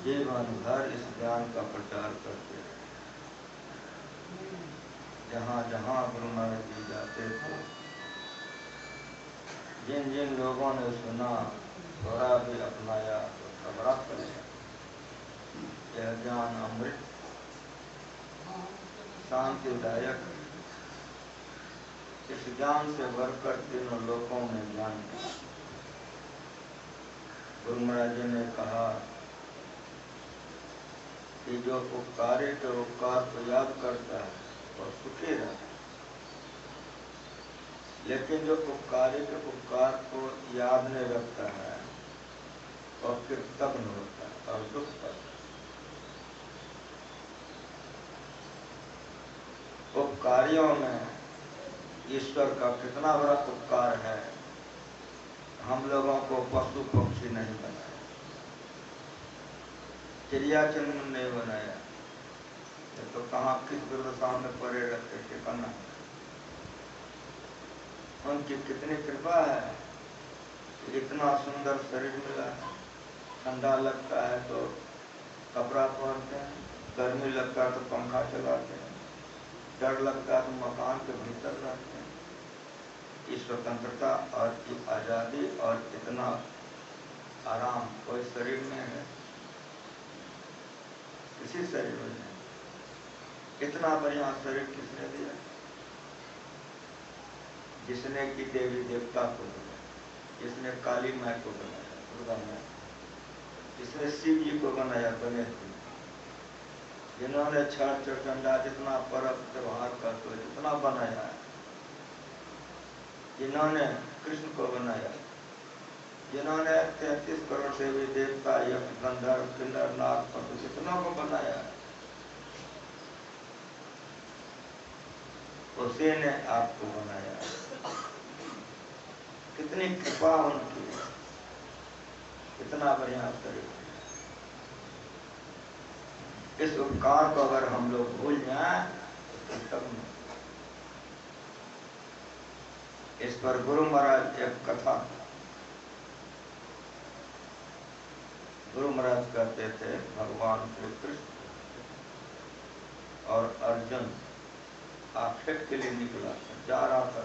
जीवन भर इस ज्ञान का प्रचार करते रहे। जहाँ जहाँ गुरु महाराज जी जाते थे, जिन जिन लोगों ने सुना, थोड़ा भी अपनाया तो सब रख लिया। यह ज्ञान अमृत, शांतिदायक, इस ज्ञान से भरकर तीनों लोकों में ज्ञान है। गुरु महाराज जी ने कहा कि जो उपकारी के उपकार को याद करता है वह सुखी रहता है, लेकिन जो उपकारी के उपकार को याद नहीं रखता है वह कृतज्ञ होता है और दुख पाता है। उपकारियों में ईश्वर का कितना बड़ा उपकार है। हम लोगों को पशु पक्षी नहीं बनाया, चिड़िया चुनमुन नहीं बनाया, ये तो कहाँ किस गुरु सामने पड़े रहते थे करना। उनकी कितनी कृपा है, इतना सुंदर शरीर मिला है। ठंडा लगता है तो कपड़ा पहनते हैं, गर्मी लगता है तो पंखा चलाते हैं, डर लगता है तो मकान के भीतर रहते हैं। ये स्वतंत्रता और ये आज़ादी और इतना आराम कोई शरीर में है, किसी शरीर में नहीं। इतना बढ़िया शरीर किसने दिया? जिसने की देवी देवता को बनाया, जिसने काली माँ को बनाया, दुर्गा माँ, जिसने शिव जी को बनाया, गणेश जी, जिन्होंने छठ चौचंडा जितना पर्व त्योहार का तो जितना बनाया है, जिन्होंने कृष्ण को बनाया, जिन्होंने 33 करोड़ देवी देवता यक्ष गंधर्व किन्नर नाग पशु कितनों को बनाया है, उसी ने आपको बनाया। कितनी कृपा उनकी, कितना बढ़िया शरीर। इस उपकार को अगर हम लोग भूल जाएं तो तब नहीं। इस पर गुरु महाराज एक कथा, गुरु महाराज कहते थे भगवान श्री कृष्ण और अर्जुन आखेट के लिए निकला, जा रहा था।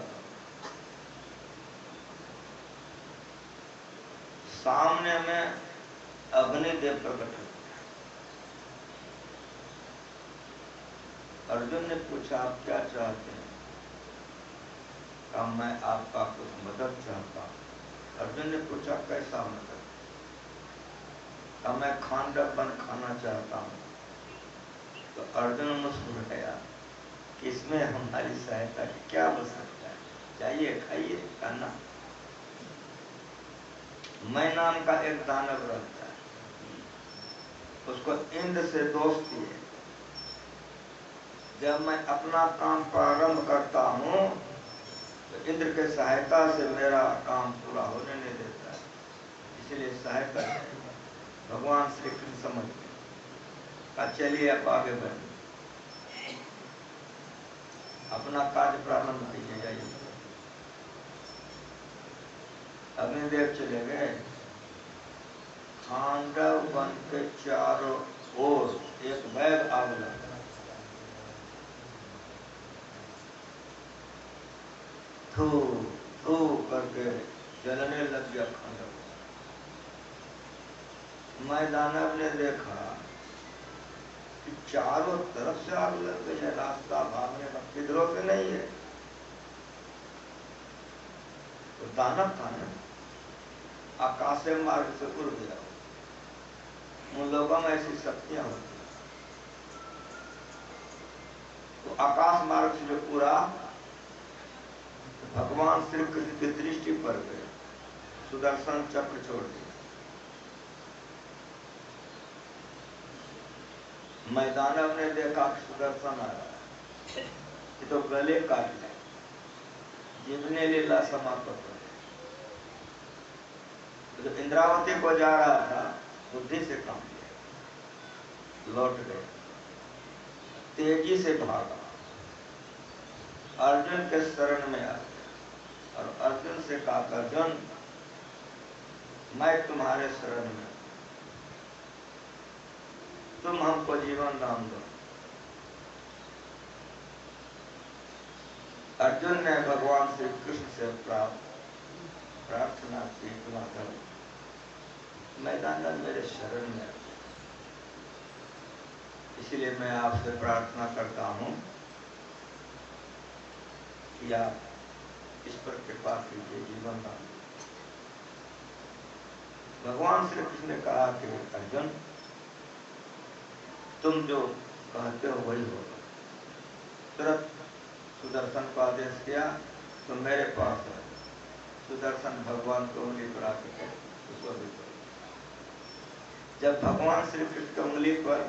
सामने में अग्निदेव प्रकट हुए। अर्जुन ने पूछा आप क्या चाहते हैं? कहा मैं आपका कुछ मदद चाहता हूं। अर्जुन ने पूछा कैसा मदद? कहा मैं खांडव वन खाना चाहता हूं। तो अर्जुन मुस्कुराया कि इसमें हमारी सहायता की क्या हो सकता है, चाहिए खाइए खाना। मैं नाम का एक दानव रहता है, उसको इंद्र से दोस्ती है। जब मैं अपना काम प्रारंभ करता हूँ तो इंद्र के सहायता से मेरा काम पूरा होने नहीं देता है, इसलिए सहायता चाहिए। भगवान श्री कृष्ण समझ गए, चलिए आप आगे बढ़े, अपना कार्य प्रारंभ कीजिए, जाइए। अग्निदेव चले गए। खांडव वन के चारों ओर एक वैग आग लगा। थू थू करके जलने लग गया खांडव। मैं दानव ने देखा कि चारों तरफ से आग लग गई है, रास्ता भागने का किधरों से नहीं है। तो दानव था ना, आकाशीय मार्ग से उड़ गया। उन लोगों में ऐसी शक्तियां होती हैं। तो आकाश मार्ग से जो उड़ा, भगवान श्री कृष्ण की दृष्टि पर गए, सुदर्शन चक्र छोड़ दिया। मैं दानव ने देखा कि सुदर्शन आ रहा है, ये तो गले काट ले, जीवने लीला समाप्त हो। तो इंद्रावती को जा रहा था, बुद्धि से काम किया, लौट गए, तेजी से भागा, अर्जुन के शरण में आ गया और अर्जुन से कहा, अर्जुन मैं तुम्हारे शरण में, तुम हमको जीवन दान दो। अर्जुन ने भगवान श्री कृष्ण से प्रार्थना की, माधव मैदान मेरे शरण में, इसलिए मैं आपसे प्रार्थना करता हूं कि आप इस पर कृपा कीजिए, जीवन दान। भगवान श्री कृष्ण ने कहा कि अर्जुन, तुम जो कहते हो वही होगा। तुरंत सुदर्शन को आदेश किया, तो मेरे पास है। सुदर्शन भगवान को उंगली पर आकर उसको भी करो। जब भगवान श्री कृष्ण की उंगली पर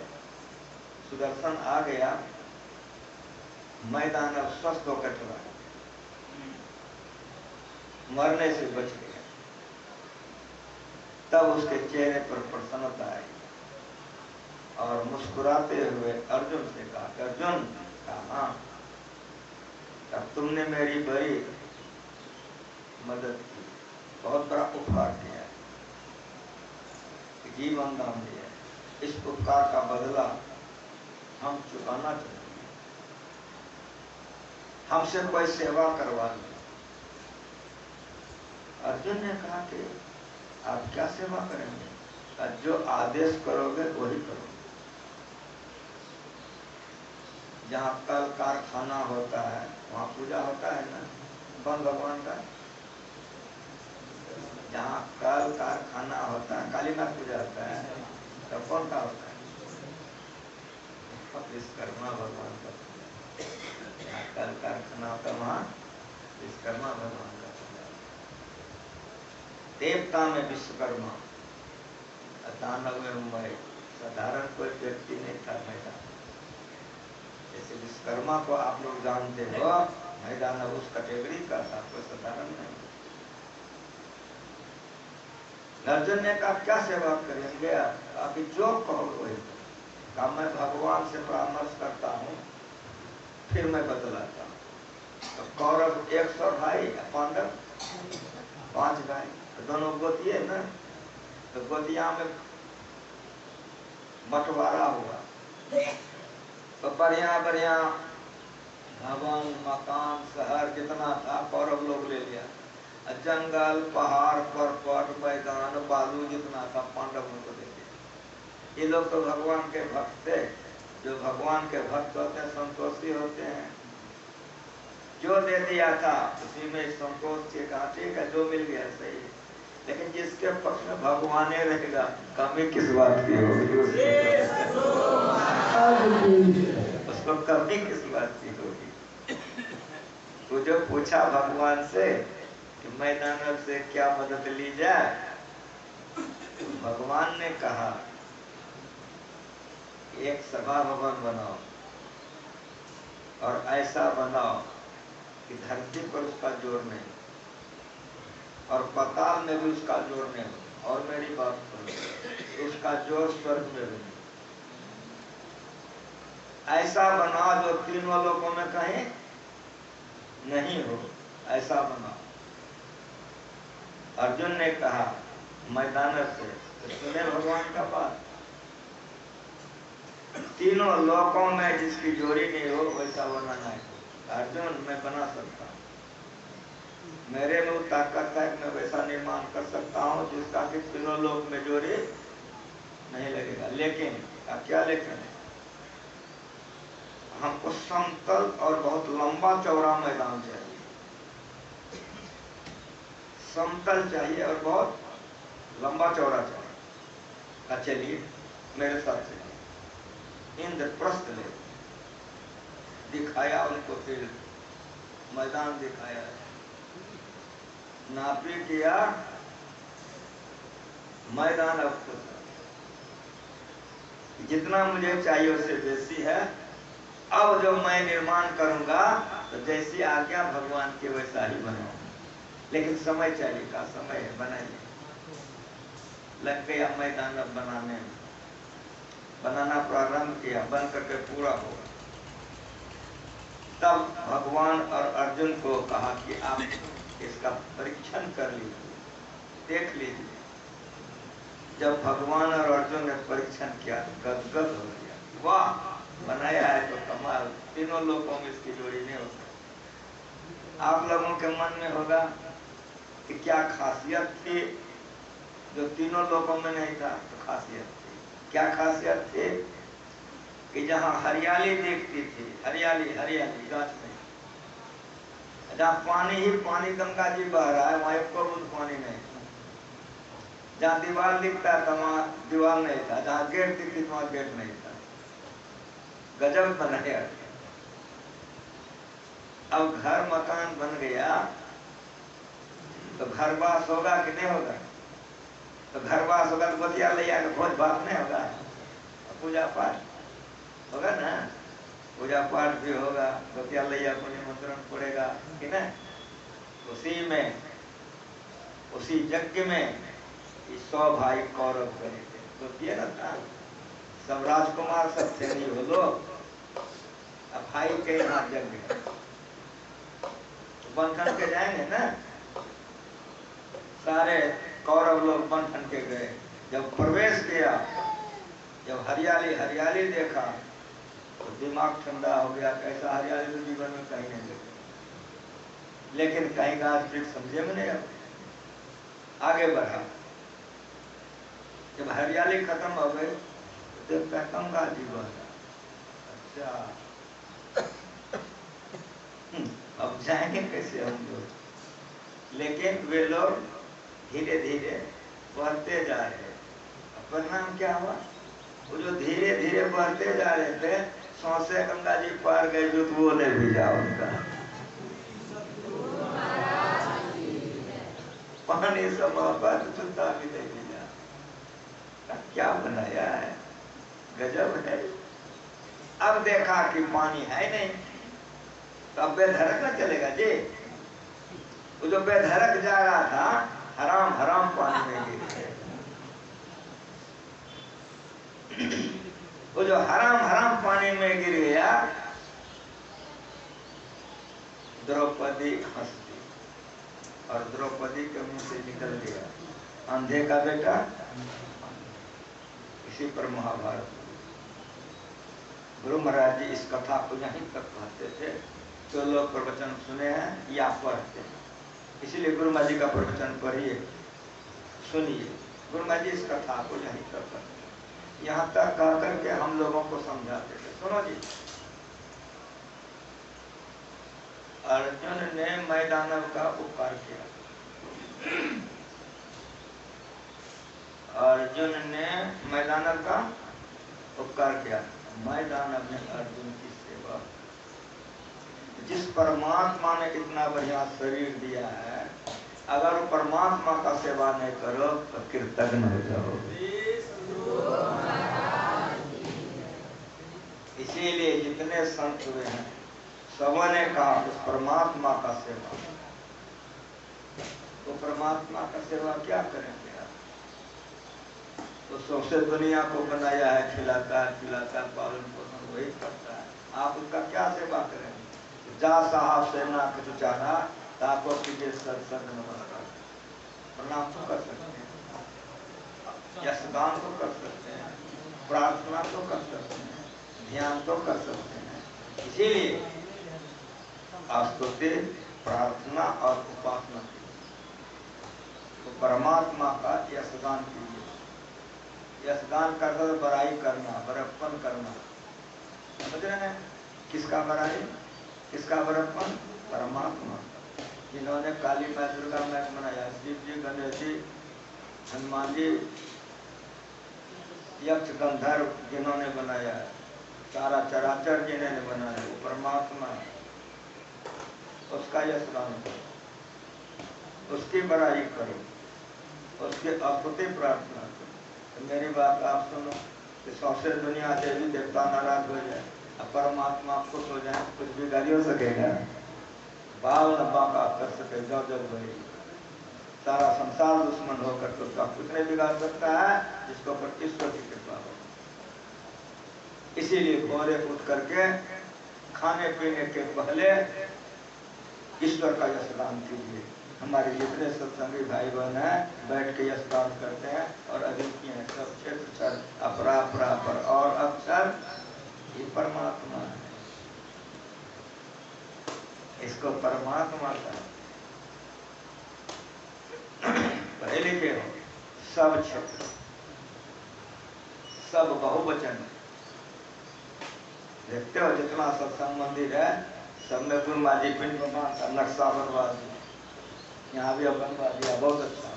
सुदर्शन आ गया, मैदान अब स्वस्थ होकर चला, मरने से बच गया। तब उसके चेहरे पर प्रसन्नता आई और मुस्कुराते हुए अर्जुन से कहा, अर्जुन कहा, तब तुमने मेरी बड़ी मदद की, बहुत बड़ा उपकार किया, जीवन दान दिया। इस उपकार का बदला हम चुकाना चाहते हैं। हमसे कोई सेवा करवा लो। अर्जुन ने कहा कि आप क्या सेवा करेंगे? जो आदेश करोगे वही करोगे। जहाँ कल कारखाना होता है वहाँ पूजा होता है ना, कौन भगवान का? जहाँ कल कारखाना होता है, कालीनाथ पूजा होता है, तो कौन का होता है? विश्वकर्मा भगवान का पूजा। जहाँ कल कारखाना होता है वहाँ विश्वकर्मा भगवान का पूजा। देवता में विश्वकर्मा, दानव में साधारण कोई व्यक्ति नहीं था मैदान। जैसे विश्वकर्मा को आप लोग जानते हो, मैदान उस कैटेगरी का था, कोई साधारण नहीं। अर्जुन ने कहा क्या सेवा करेंगे? अभी जो कहो वही। कहा मैं भगवान से परामर्श करता हूँ, फिर मैं बतलाता हूँ। तो कौरव 100 भाई, पांडव 5 भाई, दोनों गोतिये ना, तो गोतिया में बंटवारा हुआ। तो बढ़िया बढ़िया भवन, मकान, शहर जितना था कौरव लोग ले लिया। जंगल, पहाड़, पर्वत, मैदान, बालू जितना था पांडवों को दे दिया। ये लोग तो भगवान के भक्त थे। जो भगवान के भक्त होते हैं संतोषी होते हैं। जो दे दिया था उसी में संतोष के कहा ठीक है, जो मिल गया सही है। लेकिन जिसके पक्ष में भगवान ही रहेगा, कमी किस बात की होगी? उसको कमी किस बात की होगी? तो जो पूछा भगवान से कि मैदान से क्या मदद ली जाए, तो भगवान ने कहा एक सभा भवन बनाओ और ऐसा बनाओ कि धरती पर उसका जोर नहीं और पाताल में भी उसका जोर नहीं हो। और मेरी बात सुनो, उसका जोर स्वर्ग में भी नहीं। ऐसा बनाओ जो तीनों लोगों में कहीं नहीं हो, ऐसा बनाओ। अर्जुन ने कहा मैदान से, तो सुने भगवान का बात, तीनों लोकों में जिसकी जोड़ी नहीं हो वैसा बनाना है। अर्जुन मैं बना सकता हूँ, मेरे में ताकत है, मैं वैसा निर्माण कर सकता हूँ जिसका कि तीनों लोक में जोड़ी नहीं लगेगा। लेकिन क्या लेकिन हमको समतल और बहुत लंबा चौड़ा मैदान चाहिए। समतल चाहिए और बहुत लंबा चौड़ा चाहिए। चलिए मेरे साथ चलिए। इंद्रप्रस्थ ले दिखाया उनको, फिर मैदान दिखाया, नापी किया मैदान। अब जितना मुझे चाहिए उससे बेसी है। अब जो मैं निर्माण करूंगा तो जैसी आज्ञा भगवान की वैसा ही बनाऊंगा। लेकिन समय चाहिए, का समय है, बनाइए। लग गया मैदान अब बनाने में, बनाना प्रारंभ किया, बन करके पूरा हुआ। तब भगवान और अर्जुन को कहा कि आप इसका परीक्षण कर लीजिए, देख लीजिए। जब भगवान और अर्जुन ने परीक्षण किया गदगद हो गया, वाह बनाया है तो कमाल, तीनों लोगों में इसकी जोड़ी नहीं हो सकती। आप लोगों के मन में होगा कि क्या खासियत थी जो तीनों लोगों में नहीं था? तो खासियत थी, क्या खासियत थी कि जहाँ हरियाली देखती थी, हरियाली हरियाली गाछ में, जहाँ पानी ही पानी गंगा जी बह रहा है वहाँ एक बूंद पानी नहीं था। जहाँ दीवार दिखता था वहाँ दीवार नहीं था, जहाँ गेट दिखती थी वहाँ गेट नहीं था। गजब बनाया। अब घर मकान बन गया तो घरवास होगा कि नहीं होगा? तो घरवास होगा तो बतिया ले आएगा, भोज भात नहीं होगा, पूजा पाठ होगा ना, पूजा पाठ भी होगा, बतिया लैया को निमंत्रण पड़ेगा कि नहीं? उसी में, उसी यज्ञ में 100 भाई कौरव बने थे, तो ना था, सब राजकुमार सब थे, नहीं हो लोग। अब भाई के यहाँ यज्ञ है तो बंधन के जाएंगे ना, सारे कौरव लोग बंधन के गए। जब प्रवेश किया, जब हरियाली हरियाली देखा तो दिमाग ठंडा हो गया। कैसा हरियाली तो जीवन में कहीं नहीं देखा, लेकिन कहीं गाछ वृक्ष समझे में नहीं आगे बढ़ा। जब हरियाली खत्म हो गई तो देखता गंगा जी बह रहा। अच्छा अब जाएंगे कैसे हम लोग? लेकिन वे लोग धीरे धीरे बढ़ते जा रहे। परिणाम क्या हुआ? वो जो धीरे धीरे बढ़ते जा रहे थे, सौसे गंगा जी पार गए जो वो नहीं भिजा उनका पानी समापत जूता भी नहीं भिजा। क्या बनाया है, गजब है। अब देखा कि पानी है नहीं तो अब बेधड़क न चलेगा जी। वो जो बेधड़क जा रहा था हराम हराम पानी में गिर गए। वो जो हराम हराम पानी में गिर गया, द्रौपदी हंसती और द्रौपदी के मुंह से निकल गया, अंधे का बेटा। इसी पर महाभारत। गुरु महाराज जी इस कथा को यहीं तक कहते थे, जो लोग प्रवचन सुने हैं या पढ़ते हैं, इसीलिए गुरु महाराज जी का प्रवचन पढ़िए, सुनिए। गुरु महाराज जी इस कथा को यहीं तक कहते, यहाँ तक कह करके हम लोगों को समझाते थे। सुनो जी, अर्जुन ने मैदानव का उपकार किया। अर्जुन ने मैदानव का उपकार किया। मैदानव ने अर्जुन की सेवा। जिस परमात्मा ने इतना बढ़िया शरीर दिया है, अगर परमात्मा का सेवा नहीं करो तो कृतज्ञ हो जाओ। इसीलिए जितने संत हुए हैं सबों ने कहा उस परमात्मा का सेवा। तो परमात्मा का सेवा क्या करेंगे आप? तो सबसे दुनिया को बनाया है, खिलाता है पिलाता है, पालन पोषण वही करता है, आप उसका क्या सेवा करेंगे? जा साहब सेना कुछ चाहा ताको कीजिए सत्संग नमस्कार, प्रणाम तो कर सकते हैं, यशगान तो कर सकते हैं, प्रार्थना तो कर सकते हैं, ध्यान तो कर सकते हैं। इसीलिए स्तुति, प्रार्थना और उपासना कीजिए। तो परमात्मा का यशगान कीजिए। यशगान करना तो बड़ाई करना, बड़प्पन करना, समझ रहे हैं? किसका बड़ाई, किसका बड़प्पन? परमात्मा। जिन्होंने काली माँ दुर्गा माँ बनाया, शिव जी, गणेश जी, हनुमान जी, यक्ष गंधर्व जिन्होंने बनाया, सारा चराचर जिन्होंने बनाया, वो परमात्मा। उसका यशगान करो, उसकी बड़ाई करो, उसके स्तुति प्रार्थना करो। तो मेरी बात आप सुनो कि सौसे दुनिया देवी देवता नाराज हो जाए, अब परमात्मा खुश हो जाए, कुछ बिगाड़ी हो सकेगा? बाल न बाका कर सके जो जग भाई, सारा संसार दुश्मन होकर तो उसका कुछ नहीं बिगाड़ सकता है जिसको पर ईश्वर की कृपा हो। इसीलिए भोरे उठ करके खाने पीने के पहले ईश्वर का यशगान कीजिए, हमारे जितने सत्संगी भाई बहन हैं बैठ के स्नान करते हैं और अद्वितीय हैं सब क्षेत्र क्षर अपरा परापर और अक्षर ये परमात्मा है। इसको परमात्मा का पढ़े लिखे हो सब क्षेत्र सब बहुवचन देखते हो जितना सत्संग मंदिर है सब में गुरु महाराज जी पिंड भगवान का नक्शा बनवा दिया, यहाँ भी अब बनवा दिया, बहुत अच्छा।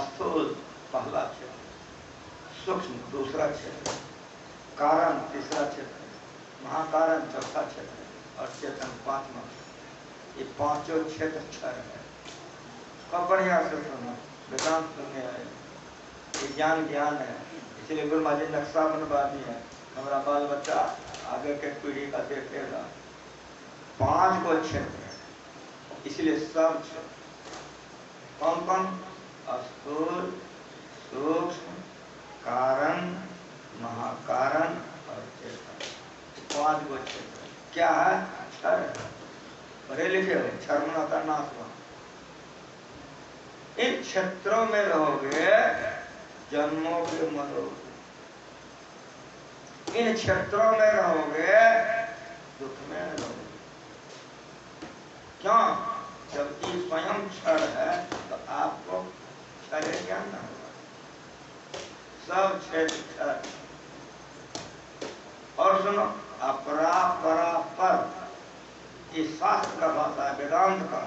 स्थूल पहला क्षेत्र, सूक्ष्म दूसरा क्षेत्र, कारण तीसरा क्षेत्र, महाकारण चौथा क्षेत्र और चेतन पांचवा। ये पांचों क्षेत्र क्षर है। कब बढ़िया से सुनो, वेदांत सुनने आए, ज्ञान ज्ञान है। इसलिए गुरु महाराज जी नक्शा बनवा दिए है, हमारा बाल बच्चा आगे के पीढ़ी का देखेगा। 5 को क्षेत्र है, इसलिए सब क्षेत्र कौन कौन? स्थूल सूक्ष्म कारण महाकारण और चेतन, 5 को क्षेत्र क्या है? क्षर है। पढ़े लिखे हो, क्षर मना का नाश हुआ। इन क्षेत्रों में रहोगे जन्मों के मरोगे, इन क्षेत्रों में रहोगे दुख में रहोगे। क्यों? जबकि स्वयं क्षर है तो आपको क्षर ज्ञान ना होगा। सब क्षेत्र क्षर। और सुनो, अपरा परा पर, ये शास्त्र का भाषा है, वेदांत का।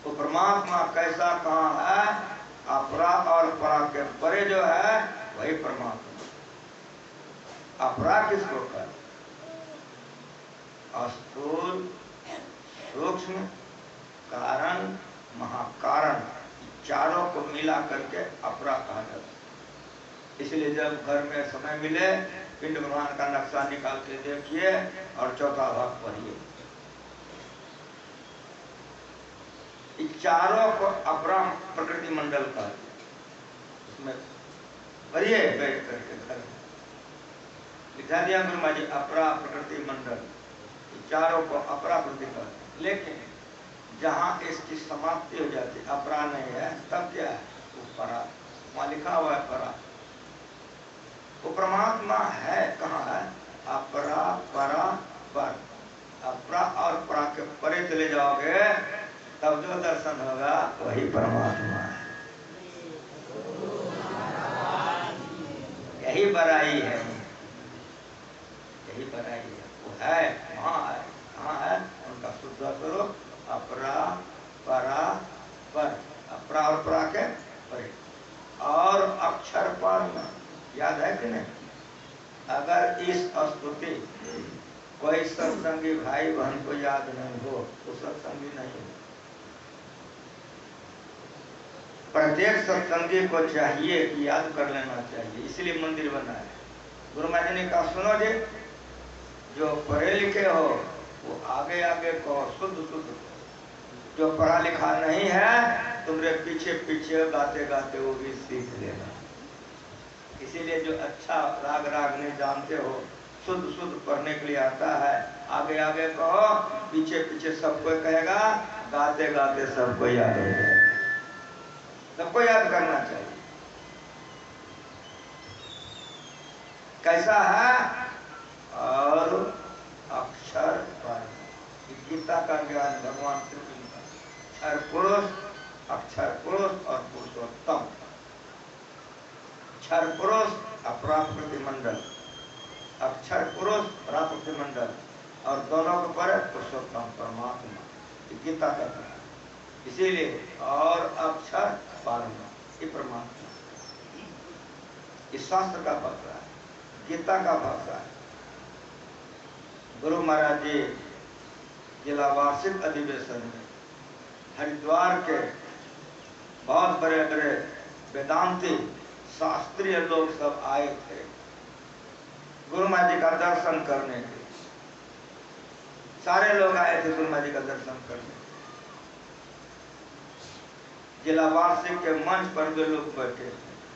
तो परमात्मा कैसा कहाँ है? अपरा और परा के परे जो है वही परमात्मा। अपरा किसको कर? स्थूल सूक्ष्म कारण महाकारण, चारों को मिला करके अपरा कहा जाता है। इसलिए जब घर में समय मिले पिंड भगवान का नक्शा निकाल के देखिए और चौथा भाग पढ़िए। चारों को अपरा प्रकृति मंडल का उसमें पढ़िए बैठ करके घर में लिखा दिया गुरु महाराज जी, अपरा प्रकृति मंडल, चारों को अपरा प्रकृति का। लेकिन जहां इसकी समाप्ति हो जाती, अपरा नहीं है, तब क्या है? वो परा, वहां लिखा हुआ है परा। वो परमात्मा है कहाँ है? अपरा परा पर। अपरा और परा के परे चले जाओगे तब जो दर्शन होगा वही परमात्मा है। यही बड़ाई है, यही बड़ाई है। वो है, वहाँ है, कहाँ है? उनका शुद्ध स्वरूप अपरा परा पर, अपरा और परा के परे। और अक्षर पर याद है कि नहीं? अगर इस स्तुति कोई सत्संगी भाई बहन को याद नहीं हो तो सत्संगी नहीं हो। प्रत्येक सत्संगी को चाहिए कि याद कर लेना चाहिए, इसलिए मंदिर बना है। गुरु महाराज ने कहा, सुनो जी, जो पढ़े लिखे हो वो आगे आगे कहो, शुद्ध शुद्ध। जो पढ़ा लिखा नहीं है तुम्हारे पीछे पीछे गाते गाते वो भी सीख लेना। इसीलिए जो अच्छा राग नहीं जानते हो, शुद्ध शुद्ध पढ़ने के लिए आता है, आगे आगे कहो, पीछे पीछे सबको कहेगा, गाते गाते सबको याद हो जाएगा। सबको याद करना चाहिए। कैसा है? और अक्षर पर, गीता का ज्ञान भगवान श्री कृष्ण का। अक्षर पुरुष, अक्षर पुरुष और पुरुषोत्तम। अक्षर पुरुष अपराकृति मंडल, अक्षर पुरुष पराकृति मंडल, और दोनों के पर पुरुषोत्तम परमात्मा, गीता का है। इसीलिए और अक्षर पारमा, ये परमात्मा, इस शास्त्र का भाषा है, गीता का भाषा है। गुरु महाराज जी जिला वार्षिक अधिवेशन में हरिद्वार के बहुत बड़े बड़े वेदांती शास्त्रीय लोग सब आए थे गुरु महाराज जी का दर्शन करने के। सारे लोग आए थे गुरु महाराज जी का दर्शन करने। जिला वार्षिक के मंच पर जो लोग बैठे,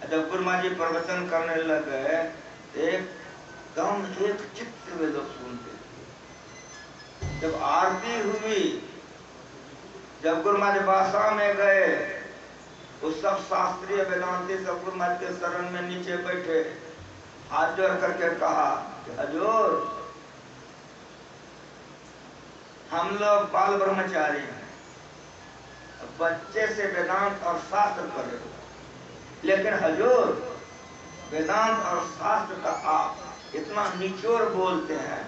जब गुरु महाराज जी प्रवचन करने लगे, एकदम एक चित्त वे लोग सुनते थे। जब आरती हुई, जब गुरु महाराज बासा में गए, उस सब शास्त्रीय वेदांती सब गुरु महाराज के शरण में नीचे बैठे, हाथ जोड़ करके कहा कि हजूर, हम लोग बाल ब्रह्मचारी हैं, बच्चे से वेदांत और शास्त्र पढ़े, लेकिन हजूर वेदांत और शास्त्र का आप इतना निचोड़ बोलते हैं,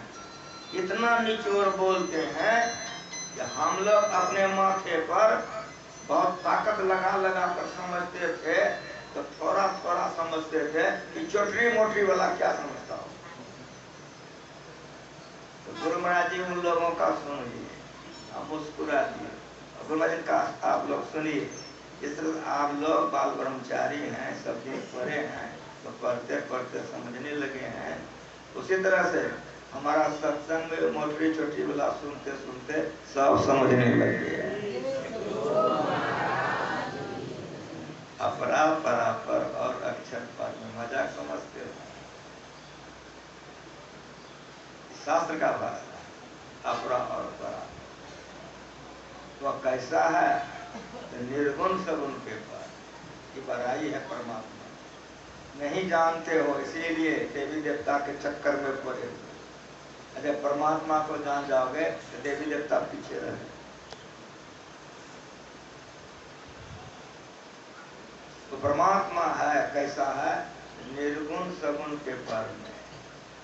इतना निचोड़ बोलते हैं कि हम लोग अपने माथे पर बहुत ताकत लगा लगा कर समझते थे, तो थोड़ा थोड़ा समझते थे कि छोटी मोटी वाला क्या समझता हो। तो गुरु महाराज जी उन लोगों का सुन लिए, आप मुस्कुरा दिए। गुरु महाराज जी का आप लोग सुनिए, जिस तरह आप लोग बाल ब्रह्मचारी हैं, सब दिन पढ़े हैं, तो पढ़ते पढ़ते समझने लगे हैं, उसी तरह से हमारा सत्संग मोटी छोटी वाला सुनते सुनते सब समझने लगे हैं। अपरा परापर और अक्षर पर में मजाक समझते हो। शास्त्र का भाषा अपरा और परा, तो कैसा है, तो निर्गुण सगुण के पास की बड़ाई है परमात्मा, नहीं जानते हो, इसीलिए देवी देवता के चक्कर में पड़े हुए। अरे परमात्मा को जान जाओगे तो देवी देवता पीछे रहे। तो परमात्मा है, कैसा है, निर्गुण सगुण के पर में।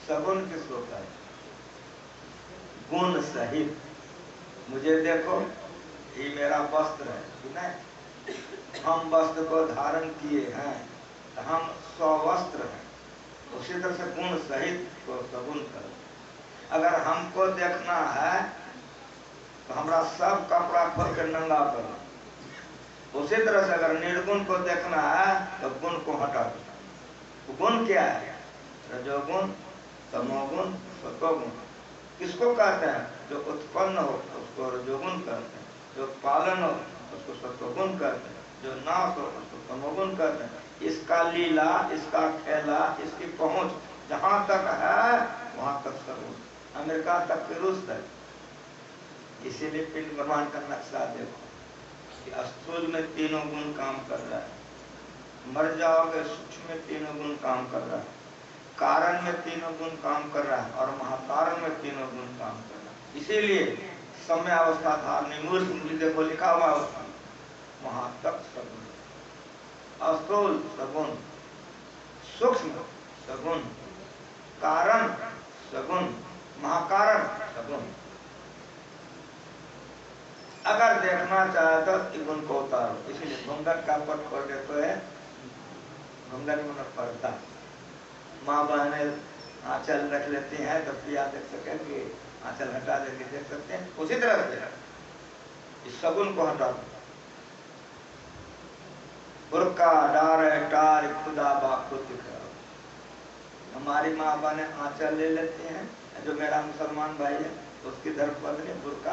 सगुण किसको कहते, गुण सहित। मुझे देखो, ये मेरा वस्त्र है कि नहीं, हम वस्त्र को धारण किए हैं, तो हम स्ववस्त्र हैं, उसी तरह से गुण सहित को सगुण कर। अगर हमको देखना है तो हमारा सब कपड़ा खोल कर नंगा करना, उसी तरह से अगर निर्गुण को देखना है तो गुण को हटा दो। गुण क्या है, रजोगुण, तमोगुण, सत्वगुण। किसको कहते हैं, जो उत्पन्न हो उसको रजोगुण कहते हैं, जो पालन हो उसको सत्वगुण कहते हैं, जो नाश हो उसको तमोगुण कहते हैं। इसका लीला, इसका खेला, इसकी पहुंच जहां तक है वहां तक सगुण, अमेरिका तक दुरुस्त है। इसीलिए पिंड ब्रह्मांड का नक्शा देखो कि स्थूल में तीनों गुण काम कर रहा है, मर जाओगे सूक्ष्म में तीनों गुण काम कर रहा है, कारण में तीनों गुण काम कर रहा है, और महाकारण में तीनों गुण काम कर रहा है। इसीलिए समय अवस्था धारणी मूर्ति देखो लिखा हुआ है, वहां तक सगुण, स्थूल सगुण, सूक्ष्म सगुण, कारण सगुण, महाकारण सगुण। अगर देखना चाहे तो गुण को उतारो, इसीलिए घूंघट का पट खोल देते है, घूंघट में पर्दा। माँ बहने आंचल रख लेती हैं तो पिया देख सकेंगे, आंचल हटा देंगे देख सकते हैं। उसी तरह से इस सगुन को हटा दो। बुर्का डार टार खुदा बाखुद दिखाओ। हमारी माँ बहने आंचल ले लेती हैं, जो मेरा मुसलमान भाई है उसकी धर्मपत्नी बुर्का,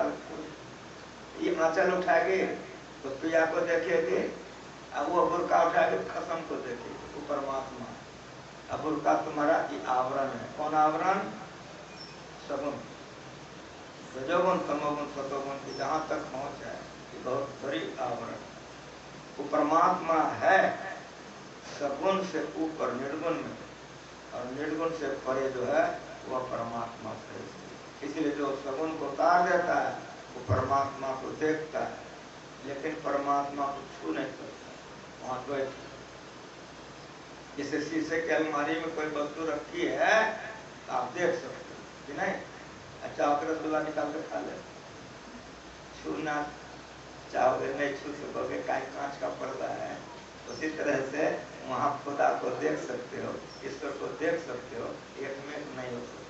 ये आंचल उठाएगी तो पिया को देखेगी, अब वो बुर्का उठाएगी कसम को देखेगी, वो परमात्मा। अब बुर्का तुम्हारा ये आवरण है, कौन आवरण, सगुन, रजोगुण, तमोगुण, सतोगुण की जहां तक पहुंच है ये बहुत बड़ी आवरण। वो परमात्मा है सगुण से ऊपर निर्गुण में, और निर्गुण से परे जो है वह परमात्मा से। इसलिए जो सगुण को उतार देता है वो परमात्मा को देखता है, लेकिन परमात्मा को छू नहीं सकता। वहां बैठ, जैसे शीशे की अलमारी में कोई वस्तु रखी है तो आप देख सकते हो कि नहीं, अच्छा रसगुल्ला निकाल कर खा ले, छूना चाहोगे नहीं छू सकोगे, कांच का पर्दा है। उसी तरह से वहां खुदा को देख सकते हो, ईश्वर को देख सकते हो, एक में नहीं हो सकते।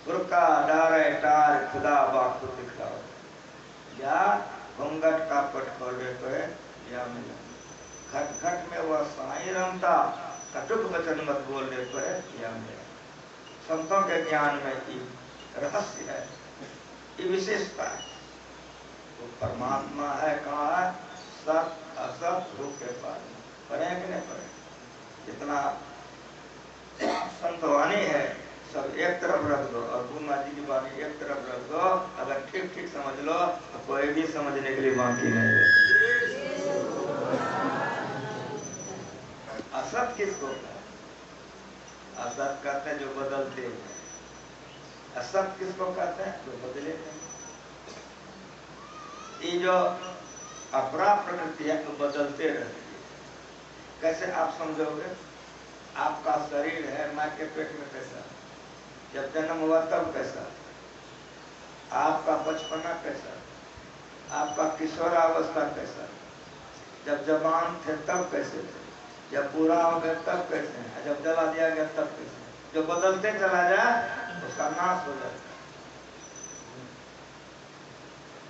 बुर्का डारे टार खुदा बाखुद दिखाओ, या घूंघट का पट खोले तो है या मिला, घट घट में वह साई रमता, कटुक वचन मत बोल दे तो है या मिला। संतों के ज्ञान में ये रहस्य है, ये विशेषता है। तो परमात्मा है, कहाँ है, सत असत रूप के पास पढ़े कि नहीं पढ़े, जितना संतवाणी है सब एक तरफ रख दो और पूर्णा जी की वाणी एक तरफ रख दो, अगर ठीक ठीक समझ लो तो कोई भी समझने के लिए बाकी नहीं है। असत किसको कहते हैं? असत कहते हैं जो बदलते हैं। असत किसको कहते हैं? जो बदले नहीं। ये जो अपरा प्रकृति है तो बदलते रहती है। कैसे आप समझोगे? आपका शरीर है, माँ के पेट में कैसा, जब जन्म हुआ तब कैसा, आपका बचपना कैसा, आपका किशोरावस्था कैसा, जब जवान थे तब कैसे थे, जब पूरा हो गया तब कैसे हैं, जब जला दिया गया तब कैसे। जो बदलते चला जाए उसका नाश हो जाता है।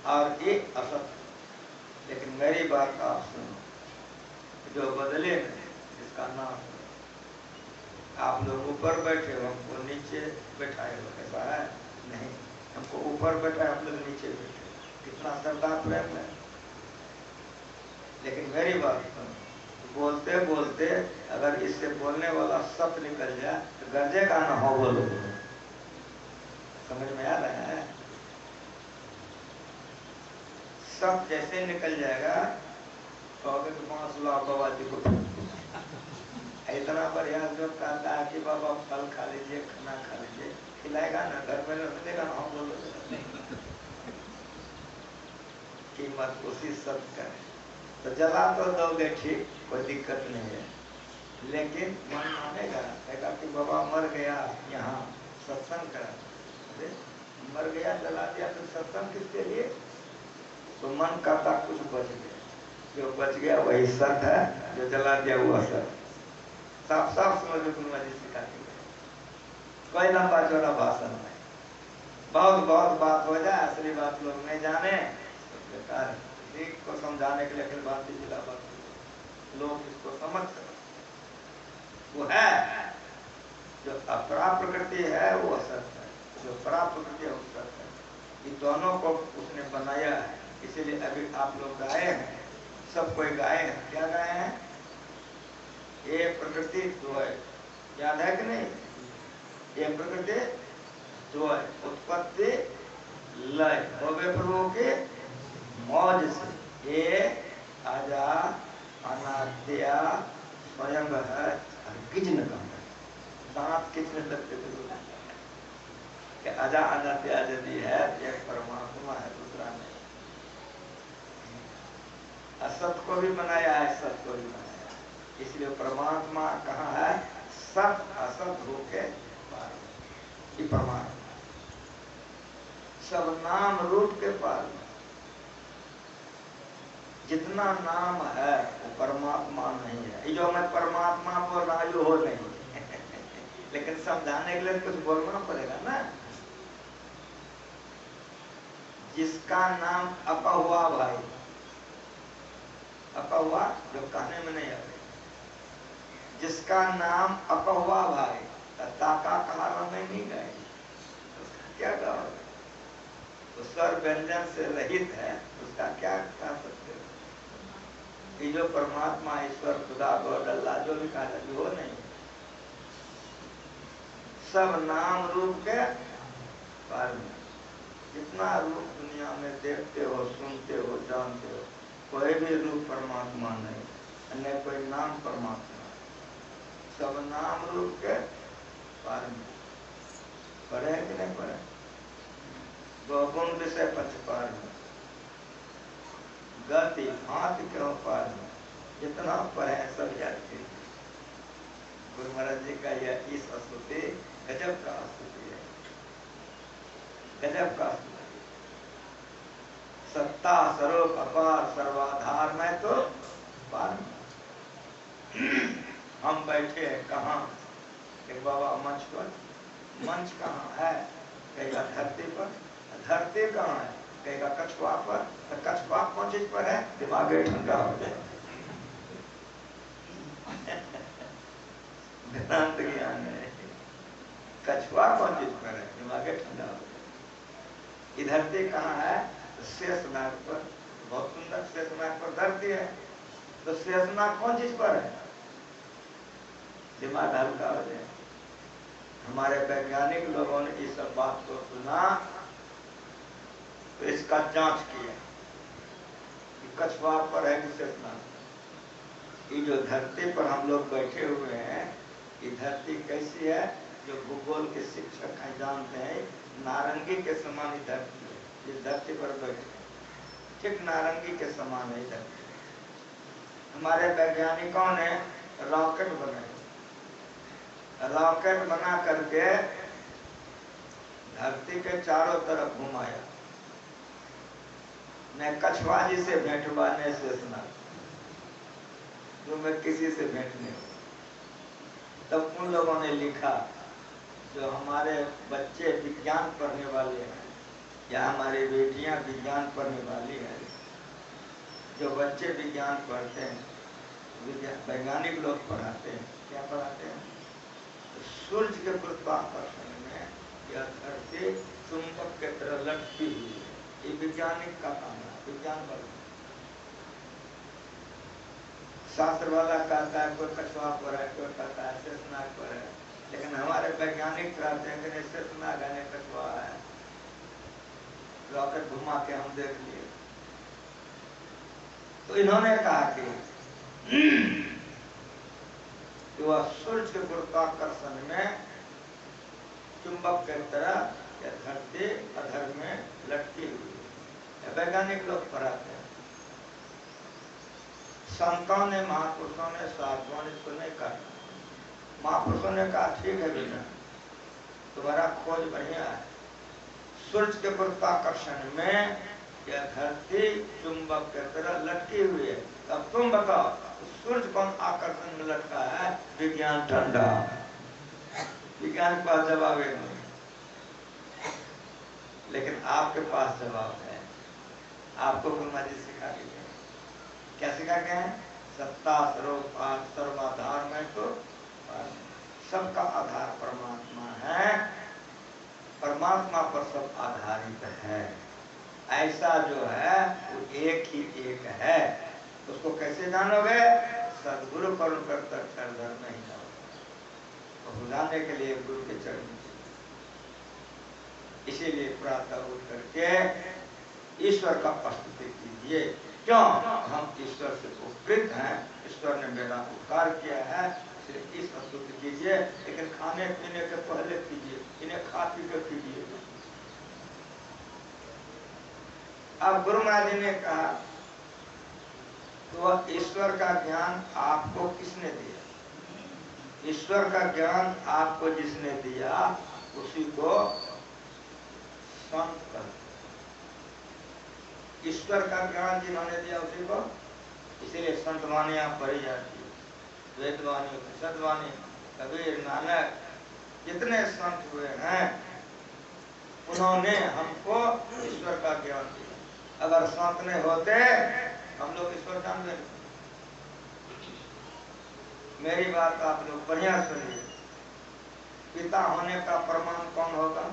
और ये असत। लेकिन मेरी बात आप सुनो, जो बदले नहीं इसका नाश हो। आप लोग ऊपर बैठे हो, हमको नीचे बैठाए हो, ऐसा है नहीं। हमको ऊपर बैठा, हम लोग नीचे बैठे, कितना सरदार प्रेम है। लेकिन मेरी बात सुनो, बोलते बोलते अगर इससे बोलने वाला शब्द निकल जाए तो गरजेगा ना, हो बोलो। समझ में आ रहा है? शब्द जैसे निकल जाएगा कहोगे कि बांस लाओ बाबा जी को। इतना बढ़िया जो कहता है कि बाबा फल खा लीजिए, खाना खा लीजिए, खिलाएगा ना, घर में रखेगा ना, हो बोलो। कीमत उसी शब्द का है। तो जला तो दोगे ठीक, कोई दिक्कत नहीं है, लेकिन मन मानेगा, कहेगा कि बाबा मर गया, यहाँ सत्संग करा। अरे मर गया, जला दिया, तो सत्संग किसके लिए? तो मन करता कुछ बच गया, जो बच गया वही सत है, जो जला दिया वो असत। साफ साफ समझो, गुरुमा जी सिखाते हैं। कोई लंबा चौड़ा भाषण नहीं, बहुत बहुत बात हो जाए, असली बात लोग नहीं जाने तो बेकार। ठीक को समझाने के लिए फिर बात जिला बात लोग इसको समझ सके। वो है जो अपरा प्रकृति है वो असत है, जो परा प्रकृति है वो सत है। ये दोनों को उसने बनाया है। इसीलिए अभी आप लोग गाए हैं, सब कोई गाए हैं। क्या गाए हैं? ये प्रकृति द्वय, याद है कि नहीं? ये प्रकृति द्वय, उत्पत्ति लय, भव्य प्रभु के मौज से। ये आजा अनाद्या स्वयं है, किचन का दांत किचन लगते थे। आजा अनाद्या यदि है, एक परमात्मा है, दूसरा नहीं। असत को भी बनाया है, सत को भी बनाया है। इसलिए परमात्मा कहाँ है? सत असत होके पार। ये परमात्मा सब नाम रूप के पार में। जितना नाम है वो परमात्मा नहीं है। ये जो मैं परमात्मा बोल रहा हूं हो नहीं लेकिन समझाने के लिए कुछ बोलना पड़ेगा ना। जिसका नाम अपा हुआ भाई, अपा हुआ जो कहने में नहीं आते, जिसका नाम अपा हुआ भाई, ताका कहा में नहीं गए, उसका क्या कहोगे? तो स्वर व्यंजन से रहित है, उसका क्या कह सकते हो? ये जो परमात्मा ईश्वर खुदा गॉड अल्लाह जो भी कहा जाए वो नहीं, सब नाम रूप के पार में। जितना रूप दुनिया में देखते हो, सुनते हो, जानते हो, कोई भी रूप परमात्मा नहीं, न कोई नाम परमात्मा, सब नाम रूप के पार में। पढ़े कि नहीं पढ़े? बहुगुण विषय पक्षपार में, गति भांति के पार में, जितना पढ़े सब याद कीजिए। गुरु महाराज जी का यह इस स्तुति गजब का स्तुति है, गजब का स्तुति। सत्ता स्वरूप अपार सर्वाधार में तो पार में। हम बैठे हैं कहाँ? एक बाबा मंच पर, मंच कहाँ है? कहेगा धरती पर। धरती कहाँ है? कहेगा कछुआ पर। तो कछुआ कौन चीज पर है? दिमाग ठंडा हो जाए। वेदांत ज्ञान है, कछुआ कौन चीज पर है? दिमाग ठंडा हो जाए। ये धरती कहाँ है? शेषनाग पर। बहुत सुंदर शेषनाग पर धरती है। तो शेषनाग कौन चीज पर है? दिमाग हल्का हो जाए। हमारे वैज्ञानिक लोगों ने इस सब बात को सुना तो इसका जांच किया कि कछुआ पर है कि शेषनाग। ये जो धरती पर हम लोग बैठे हुए हैं, ये धरती कैसी है? जो भूगोल के शिक्षक हैं जानते हैं, नारंगी के समान ही धरती है। इस धरती पर बैठे ठीक नारंगी के समान है धरती। हमारे वैज्ञानिकों ने रॉकेट बनाए, रॉकेट बना करके धरती के चारों तरफ घुमाया, न कछुआ जी से भेंट हुआ न शेषनाग, जो मैं किसी से भेंट नहीं हुआ। तब उन लोगों ने लिखा, जो हमारे बच्चे विज्ञान पढ़ने वाले हैं या हमारी बेटियां विज्ञान पढ़ने वाली हैं, जो बच्चे विज्ञान पढ़ते हैं, वैज्ञानिक लोग पढ़ाते हैं, क्या पढ़ाते हैं? तो सूर्य के गुरुत्वाकर्षण में यह धरती चुंबक के तरह लटकी हुई है। ये वैज्ञानिक का काम है, विज्ञान वाला। शास्त्र वाला कहता है कोई कछुआ पर है, कोई कहता है शेषनाग पर है, लेकिन हमारे वैज्ञानिक कहते हैं कि शेषनाग है, कछुआ है। रॉकेट घुमा के हम देख लिए। तो इन्होंने कहा कि वह सूर्य के गुरुत्वाकर्षण में चुंबक की तरह या धरती अधर में लटकी हुई है। वैज्ञानिक लोग पढ़ाते हैं। संतों ने, महापुरुषों ने, साधुओं ने इसको नहीं कहा। महापुरुषों ने कहा ठीक है बेटा, तुम्हारा खोज बढ़िया है। सूर्य के गुरुत्वाकर्षण में यह धरती चुंबक की तरह लटकी हुई है। अब तुम बताओ सूर्य कौन आकर्षण में लटका है? विज्ञान ठंडा। विज्ञान के पास जवाब है नहीं, लेकिन आपके पास जवाब है। आपको ब्रह्मा जी सिखा दीजिए। क्या सिखा गए हैं? सत्ता सर्वाधार में तो सबका आधार परमात्मा है, परमात्मा पर सब आधारित है। ऐसा जो है वो एक ही एक है। उसको कैसे जानोगे? सदगुरु पर धर्म नहीं जानोगे। तो बुलाने के लिए गुरु के चरण। इसीलिए प्रातः उठ करके ईश्वर का स्तुति कीजिए। क्यों? हम ईश्वर से उपकृत हैं, ईश्वर ने मेरा उपकार किया है, इसलिए इस स्तुति कीजिए। लेकिन खाने पीने के पहले कीजिए, इन्हें खा पी कर कीजिए। अब गुरु महाराज जी ने कहा तो ईश्वर का ज्ञान आपको किसने दिया? ईश्वर का ज्ञान आपको जिसने दिया उसी को संत कहते। ईश्वर का ज्ञान जिन्होंने दिया उसी को, इसीलिए संत वाणियां पढ़ी जाती है। वेदवाणी, सदवाणी, कबीर, नानक, जितने संत हुए हैं उन्होंने हमको ईश्वर का ज्ञान दिया। अगर संत नहीं होते हम लोग ईश्वर जान लेते। मेरी बात आप लोग बढ़िया सुनिए। पिता होने का प्रमाण कौन होगा?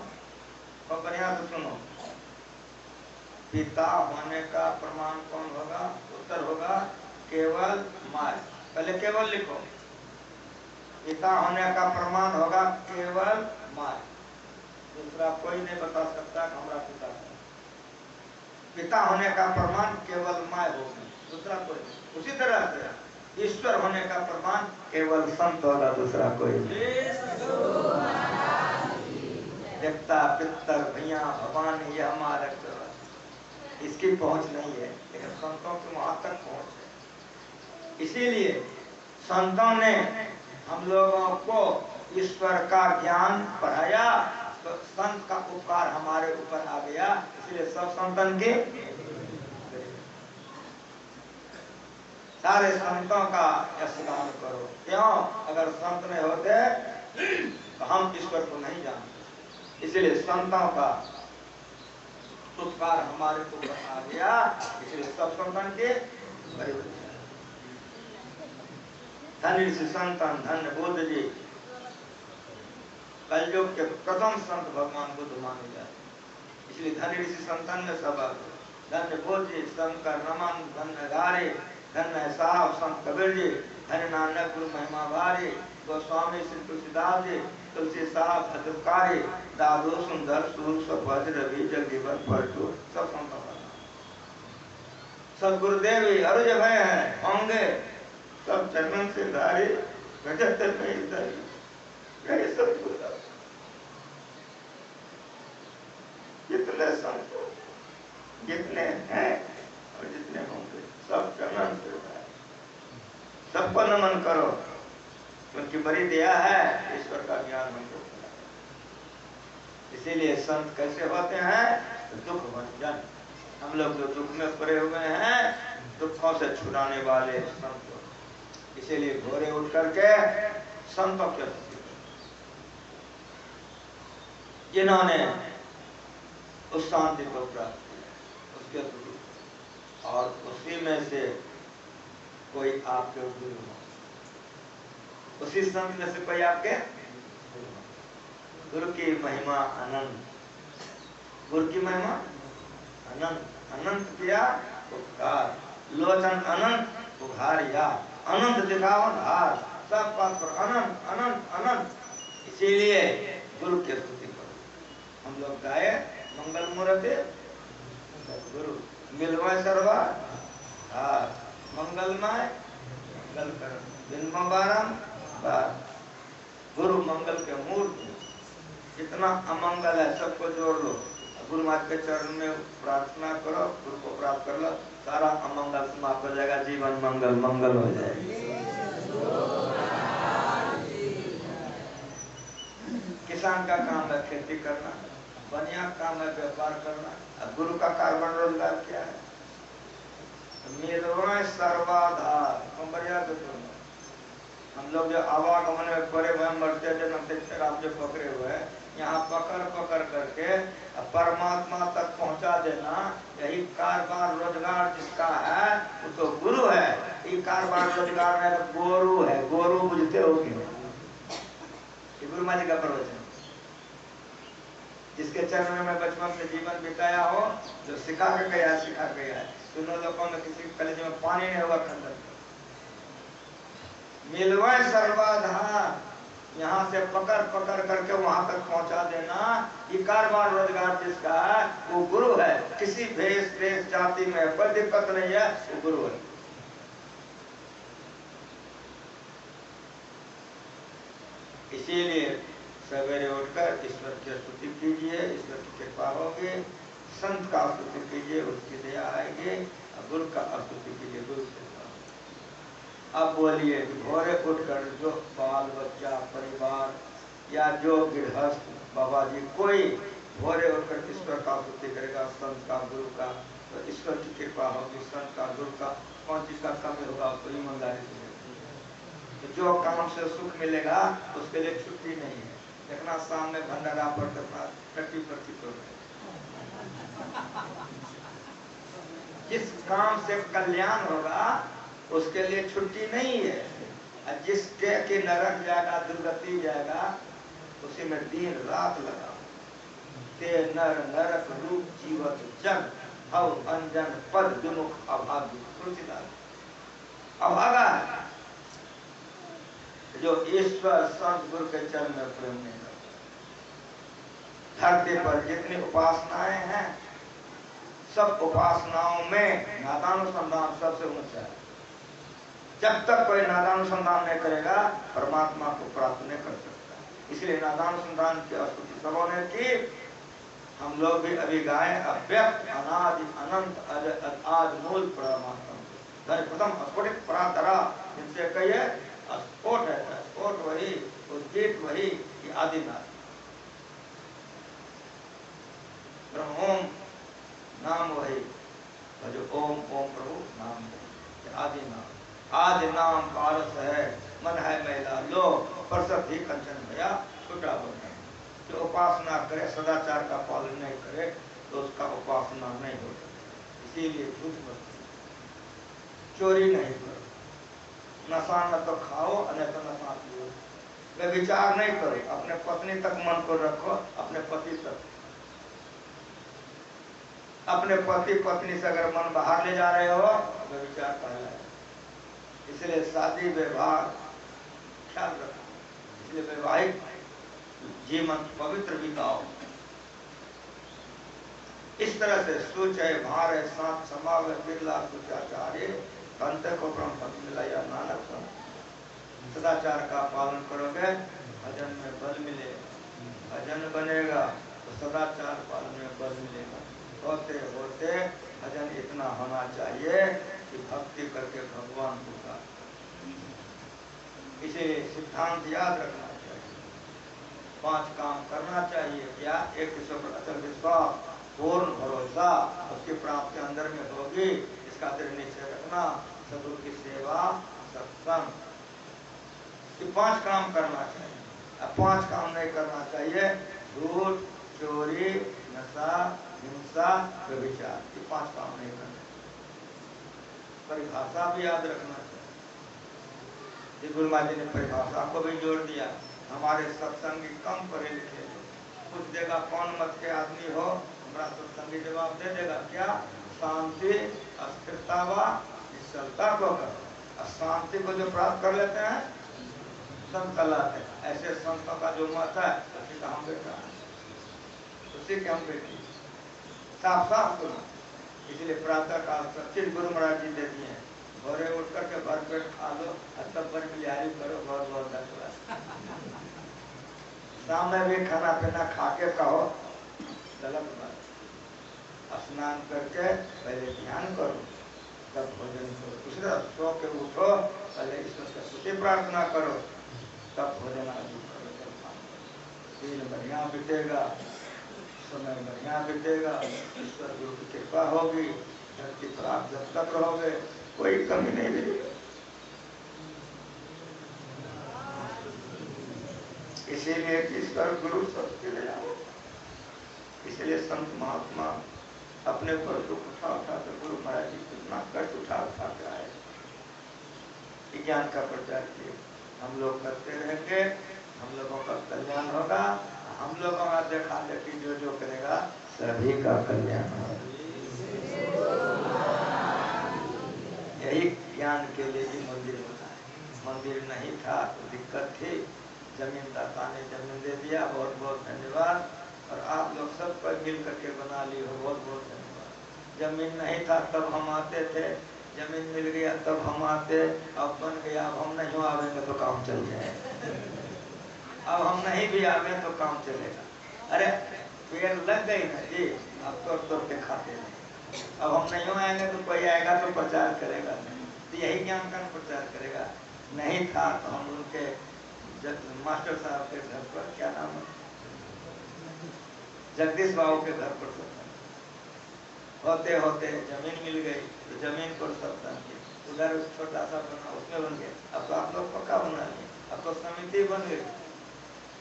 तो बढ़िया से सुनो। पिता होने का प्रमाण कौन होगा? उत्तर होगा केवल माय। पहले केवल लिखो। पिता होने का प्रमाण होगा केवल माय। दूसरा कोई नहीं बता सकता कि हमारा पिता है। पिता होने का प्रमाण केवल माय होगी, दूसरा कोई नहीं। उसी तरह से ईश्वर होने का प्रमाण केवल संत होगा, दूसरा कोई नहीं। देवता, पितर, भैया, भगवान, ये हमारा इसकी पहुंच नहीं है, लेकिन संतों की वहां तक पहुंच है। इसीलिए संतों ने हम लोगों को ईश्वर का ज्ञान पढ़ाया, तो संत का उपकार हमारे ऊपर आ गया। इसलिए सब संतन के सारे संतों का स्मरण करो। क्यों? अगर संत नहीं होते तो हम ईश्वर को नहीं जानते। इसलिए संतों का उपकार हमारे ऊपर आ गया, इसलिए सब संतन के धन्य ऋषि संतन, धन्य बुद्ध जी, कलयुग के प्रथम संत भगवान बुद्ध माने जाते। इसलिए धन्य ऋषि संतन में सब धन्य बुद्ध जी, शंकर, रमन, धन्य धारे, धन्य साहब संत कबीर जी, धन्य नानक गुरु महिमा भारी, गोस्वामी श्री तुलसीदास जी, तुलसी साहब भद्रकारी दादू सुंदर सूर सपज रवि जगदीवन परटू सब संतों का नाम। सब गुरुदेव अरुज भय हैं होंगे सब चरणन से धारे गजत में इधर यही सब गुरु जितने संत जितने हैं और जितने होंगे सब चरणन से धारे सबको नमन करो क्योंकि बड़ी दया है ईश्वर का ज्ञान हमको। इसीलिए संत कैसे होते हैं तो दुख भंजन। हम लोग जो दुख में पड़े हुए हैं दुखों से छुड़ाने वाले संत। इसीलिए भोरे उठ करके संतों के जिन्होंने उस शांति को प्राप्त किया उसके गुरु और उसी में से कोई आपके गुरु हो, उसी संत में से कोई आपके गुरु की महिमा अनंत। गुरु की महिमा अनंत। अनंत किया उपकार लोचन अनंत उघारिया अनंत दिखावन हार सब बात पर अनंत अनंत अनंत। इसीलिए गुरु की स्तुति करो। हम लोग गाए मंगल मूर्ति गुरु मिलवा सर्वा हार मंगलमय मंगल कर दिन बार गुरु मंगल के मूर्ति। जितना अमंगल है सबको जोड़ लो गुरु महाराज के चरण में प्रार्थना करो गुरु को प्राप्त कर लो सारा अमंगल समाप्त हो जाएगा जीवन मंगल मंगल हो जाएगा। किसान का काम है खेती करना बनिया काम है व्यापार करना। अब गुरु का कार्बन रोजगार क्या है मिलवा सर्वाधार। हम लोग जो आवागमन में पड़े हुए मरते जन्म से आप जो पकड़े हुए हैं यहाँ पकड़ पकड़ करके परमात्मा तक पहुंचा देना यही कारोबार रोजगार जिसका है वो तो गुरु है। ये कारोबार रोजगार है तो गोरू है। गोरू बुझते हो कि गुरु माँ जी का प्रवचन जिसके चरण में बचपन से जीवन बिताया हो जो सिखा के गया है। दोनों लोगों में किसी कलेजे में पानी नहीं होगा खंडन मिलवाए सर्वाधार। यहाँ से पकड़ पकड़ करके वहां तक पहुंचा देना ये कारोबार रोजगार जिसका है वो गुरु है। किसी भेष देश जाति में कोई दिक्कत नहीं है वो गुरु है। इसीलिए सवेरे उठकर ईश्वर की स्तुति कीजिए ईश्वर की कृपा होगी। संत का स्तुति कीजिए उसकी दया आएगी। गुरु का स्तुति कीजिए गुरु से। अब बोलिए भोरे उठकर जो बाल बच्चा परिवार या जो गृहस्थ बाबा जी कोई भोरे उठकर ईश्वर का स्तुति करेगा संत का गुरु का तो ईश्वर की कृपा होगी। संत का गुरु का कौन चीज का कमी होगा उसको ईमानदारी से तो जो काम से सुख मिलेगा उसके लिए छुट्टी नहीं है। देखना सामने भंडारा पर टट्टी प्रतीत हो जिस काम से कल्याण होगा उसके लिए छुट्टी नहीं है। जिसके कि नरक जाएगा दुर्गति जाएगा उसी में दिन रात लगा ते नर नरक रूप जीवत जग हव अंजन पद विमुख अभागी। तुलसीदास अभागा है जो ईश्वर संत गुरु के चरण में प्रेम नहीं करता। धरती पर जितनी उपासनाएं हैं सब उपासनाओं में नादानुसंधान सबसे ऊंचा है। जब तक कोई नादानुसंधान नहीं करेगा परमात्मा को प्राप्त नहीं कर सकता। इसलिए नादानुसंधान की स्तुति सबों ने की। हम लोग भी अभी गाए अव्यक्त अनादि अनंत आदि मूल परमात्मा प्रथम स्फुटित पराधरा जिनसे कहिए स्फोट है स्फोट वही उद्गीत वही आदिनाथ ब्रह्म नाम वही जो ओम ओम प्रभु नाम आदि नाम। आदि नाम पारस है मन है मैला लो परसत ही कंचन भया छुटा बना। जो उपासना करे सदाचार का पालन नहीं करे तो उसका उपासना नहीं हो सकती। इसीलिए झूठ मत चोरी नहीं करो नशा न तो खाओ न तो नशा पियो। वे विचार नहीं करो अपने पत्नी तक मन को रखो अपने पति तक। अपने पति पत्नी से अगर मन बाहर ले जा रहे हो तो विचार पहला है। इसलिए शादी विवाह ख्याल रखो। इसलिए वैवाहिक जीवन पवित्र बिताओ। इस तरह से सूचय भार सात समाव बिरला सूचाचार्य अंत को ब्रह्म पद मिला या नानक सदाचार का पालन करोगे भजन में बल मिले, भजन बनेगा तो सदाचार पालन में बल मिलेगा। होते होते भजन इतना होना चाहिए कि भक्ति करके भगवान होगा। इसे सिद्धांत याद रखना चाहिए। 5 काम करना चाहिए। क्या? एक ईश्वर पर अचल विश्वास, पूर्ण भरोसा, उसकी प्राप्ति अंदर में होगी, इसका दृढ़ निश्चय रखना, सदगुरु की सेवा, सत्संग, ये 5 काम करना चाहिए। अब 5 काम नहीं करना चाहिए। झूठ, चोरी, नशा, हिंसा, व्यभिचार, ये 5 काम नहीं करना। परिभाषा भी याद रखना चाहिए। गुरु महाराज जी ने परिभाषा को भी जोड़ दिया। हमारे सत्संगी कम पढ़े लिखे लोग, कुछ देगा कौन मत के आदमी हो, हमारा सत्संगी जवाब दे देगा क्या? शांति, अस्थिरता व निश्चलता को कर। शांति को जो प्राप्त कर लेते हैं संत कहलाते हैं। ऐसे संतों का जो मत है उसी का हम बेटा है, उसी के हम बेटी, साफ साफ सुनो। इसलिए प्रातः काल 25 गुरु महाराज जी दे दिए। भोरे उठ करके भर पेट खा लो और तब पर बिलिहारी करो, बहुत बहुत धन्यवाद। शाम में भी खाना पीना खा के कहो, गलत बात। स्नान करके पहले ध्यान करो, तब भोजन करो। दूसरा सो के उठो, पहले ईश्वर से स्तुति प्रार्थना करो, तब भोजन आदि करो, तब काम करो। दिन बढ़िया बीतेगा, समय बढ़िया बीतेगा, ईश्वर गुरु की कृपा होगी, धरती पर आप जब तक रहोगे कोई कमी नहीं मिलेगी। इसीलिए ईश्वर गुरु सबके ले आओ। इसलिए संत महात्मा अपने पर दुख उठा कर गुरु महाराज जी कितना कष्ट उठा के आए, ज्ञान का प्रचार किए। हम लोग करते रहेंगे, हम लोगों का कल्याण होगा। हम लोगों का देखा देखी जो जो करेगा सभी का कल्याण होगा। यही ज्ञान के लिए ही मंदिर बना है। मंदिर नहीं था तो दिक्कत थी, जमीन दाता ने जमीन दे दिया, बहुत बहुत धन्यवाद। और आप लोग सब पर मिल करके बना ली हो, बहुत बहुत धन्यवाद। जमीन नहीं था तब हम आते थे, जमीन मिल गया तब हम आते, अब बन गया, अब हम नहीं आवेंगे तो काम चल जाए। अब हम नहीं भी आवे तो काम चलेगा। अरे पेड़ लग गई ना जी, अब तोड़ के खाते नहीं। अब हम नहीं आएंगे तो कोई आएगा तो प्रचार करेगा, तो यही ज्ञान का प्रचार करेगा। नहीं था तो हम उनके मास्टर साहब के घर पर, क्या नाम है, जगदीश बाबू के घर पर सत्संग होते होते जमीन मिल गई, तो जमीन पर सत्संग किया। उधर छोटा सा बना, उसमें बन गया। अब तो आप लोग पक्का बना लिए, अब तो समिति बन गई।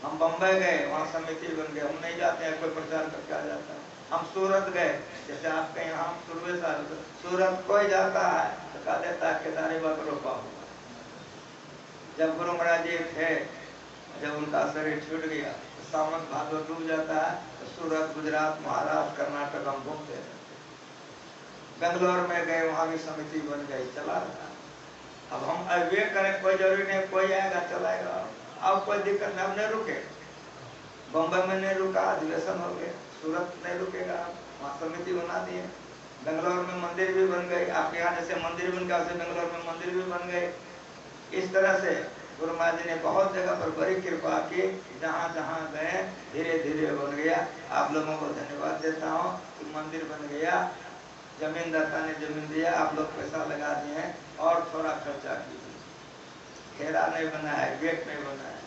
हम बम्बई गए, वहाँ समिति बन गए। हम नहीं जाते हैं, कोई प्रचार करके आ जाता है। हम सूरत गए, जैसे आपके यहाँ हम शुरू साल सूरत कोई जाता है तो कह देता है केदारी बाबा रोपा हुआ। जब गुरु महाराज जी थे, जब उनका शरीर छूट गया तो सावन भादो डूब जाता है, तो सूरत, गुजरात, महाराष्ट्र, कर्नाटक हम घूमते हैं। बेंगलोर में गए, वहाँ भी समिति बन गई, चला रहा। अब हम वे करें, कोई जरूरी नहीं, कोई आएगा चलाएगा। अब कोई दिक्कत नहीं, अब नहीं रुके। बम्बई में नहीं रुका, अधिवेशन हो गया। सूरत नहीं रुकेगा, वहाँ समिति बना दिए। बेंगलोर में मंदिर भी बन गई। आपके यहाँ जैसे मंदिर बन गया वैसे बेंगलोर में मंदिर भी बन गए। इस तरह से गुरु महाराज जी ने बहुत जगह पर बड़ी कृपा की, जहाँ जहाँ गए धीरे धीरे बन गया। आप लोगों को धन्यवाद देता हूँ कि मंदिर बन गया, जमीन दाता ने जमीन दिया, आप लोग पैसा लगा दिए और थोड़ा खर्चा कीजिए। घेरा नहीं बना है, गेट नहीं बना है।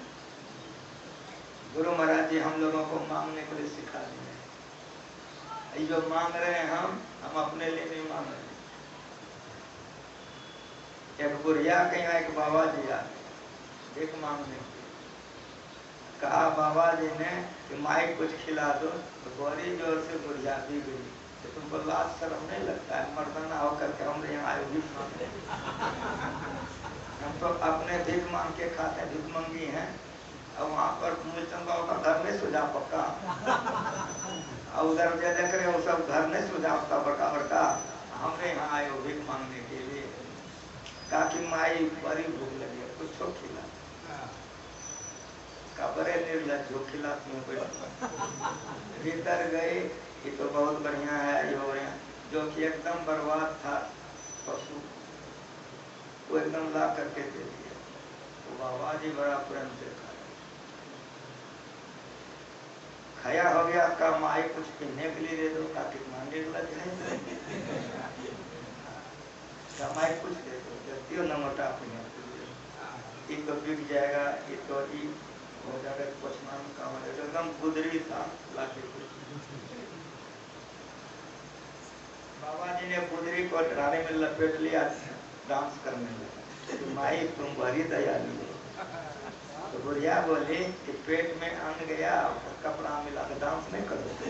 गुरु महाराज जी हम लोगों को मांगने के लिए सिखा दिए। ये जो मांग रहे हैं हम अपने लिए नहीं मांग रहे। एक बुढ़िया के यहाँ एक बाबा जी आए भीख मांगने के, कहा बाबा जी ने कि माई कुछ खिला दो, तो बड़ी जोर से बुढ़िया भी गई। तो तुमको लाज शर्म नहीं लगता है? मर्दाना होकर के हम यहाँ आए भीख मांगने। हम तो अपने भीख मांग के खाते, भीख मंगी हैं। और वहाँ पर मूलचंद बाबू का घर नहीं सुझा पक्का, और उधर जो देख रहे हो सब घर नहीं सुझा उसका बड़का बड़का। हमने यहाँ आए हो भीख मांगने के लिए। कहा कि माई बड़ी भूख लगी है, कुछ खिला। कबरे निर्लज जो खिलाती हूँ बैठ। भीतर गए, ये तो बहुत बढ़िया है, ये हो रहे हैं। जो कि एकदम बर्बाद था पशु, वो एकदम ला करके दे दिया। तो बाबा जी बड़ा प्रेम से खाया हो गया। का माई कुछ पीने के लिए दे दो, का कितना निर्लज है। माई कुछ दे दो, देती हो न मोटा पीने के लिए, ये तो बिक जाएगा, ये तो ही हो जाएगा, पचमान का हो जाएगा। एकदम गुदरी था लाके कुछ। बाबा जी ने गुदरी को ड्रारे में लपेट लिया, डांस करने लगा। तो माई तुम बड़ी दयालु हो। तो बुढ़िया बोली कि पेट में अन्न गया और कपड़ा मिला के डांस नहीं करोगे।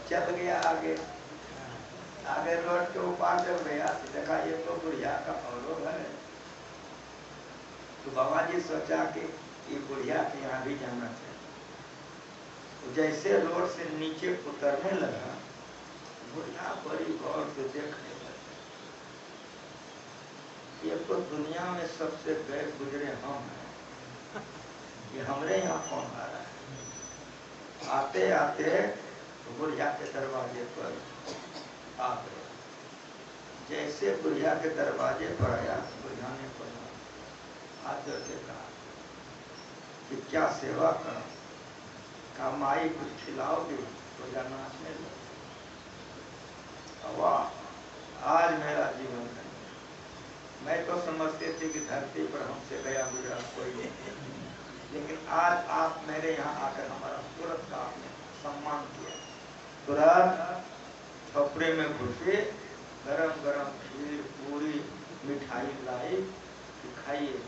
चल गया आगे, आगे रोड के ऊपर जब गया तो देखा ये तो बुढ़िया का अवरोध है। तो बाबा जी सोचा कि ये बुढ़िया के यहाँ भी जाना चाहिए। तो जैसे रोड से नीचे उतरने लगा, बुढ़िया बड़ी गौर से देखने लगा। ये तो दुनिया में सबसे गैर गुजरे हम हैं, ये हमरे यहाँ कौन आ रहा है। आते आते बुढ़िया के दरवाजे पर आ गए। जैसे बुढ़िया के दरवाजे पर आया, बुढ़िया ने पढ़ा आदर से कहा कि क्या सेवा करो। कहा माई कुछ खिलाओगे? तो या नाचने लगे। वाह, आज मेरा जीवन है। मैं तो समझते थे कि धरती पर हमसे गया गुजरा कोई नहीं, लेकिन आज आप मेरे यहाँ आकर हमारा तुरंत का आपने सम्मान किया। तुरंत कपड़े में घुसे, गरम गरम खीर पूरी मिठाई लाई कि खाइए।